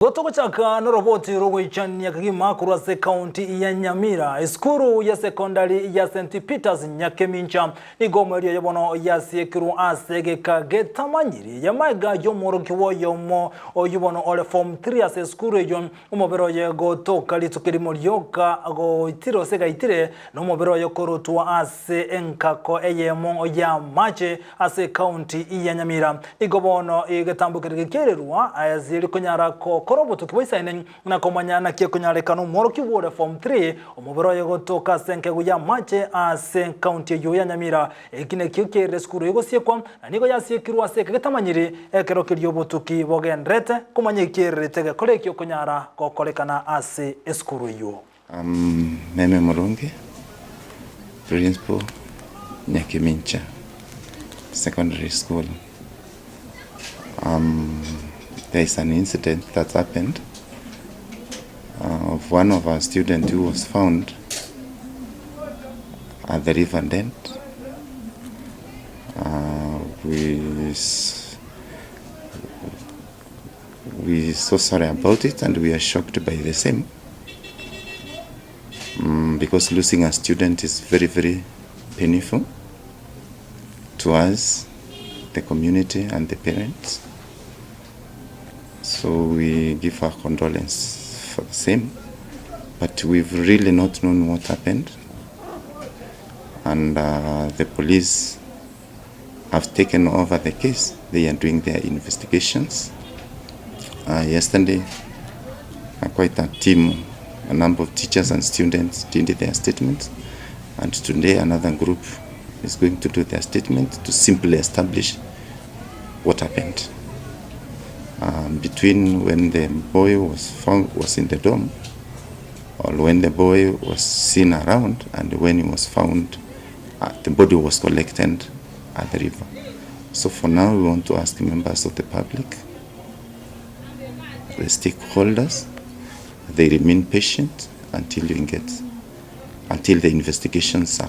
Gotogochaka na roboti rogwichani Nyakegima kurase county ya Nyamira skuru ya secondary ya St. Peter's Nyakemincha igomero yabono yasiekiru asegeka getamanyiri ya maiga yomorokiwo yomo oyubono ole form 3 ase skuru yo umobero ye gotoka litukirimo ryoka go itiro sega itire no mobero yo korotwa ase enkako eyemo ya mache ase county ya Nyamira igobono igetambukirige kererwa aziri kunyara ko koroboto kiboisaine na komanyana kie kunyarekano moroki wore form 3 omubero yo gotoka senke guya mache ase county yo ya Nyamira ekine kike reskuru yego siekwa nigo yasiekirwa seke getamanyiri ekero kiryo botuki bogendrete komanyikire tege kolekyo kunyara kokolekana ase eskuru yo Meme Moronge, Principal Nyakemincha Secondary School. There is an incident that happened of one of our students who was found at the river end. We so sorry about it, and we are shocked by the same. Because losing a student is very, very painful to us, the community and the parents. So we give our condolence for the same, but we've really not known what happened. And the police have taken over the case. They are doing their investigations. Yesterday, quite a team, a number of teachers and students did their statements, and today another group is going to do their statement to simply establish what happened. Between when the boy was in the dorm, or when the boy was seen around, and when he was found, the body was collected at the river. So for now, we want to ask members of the public, the stakeholders, they remain patient until the investigations are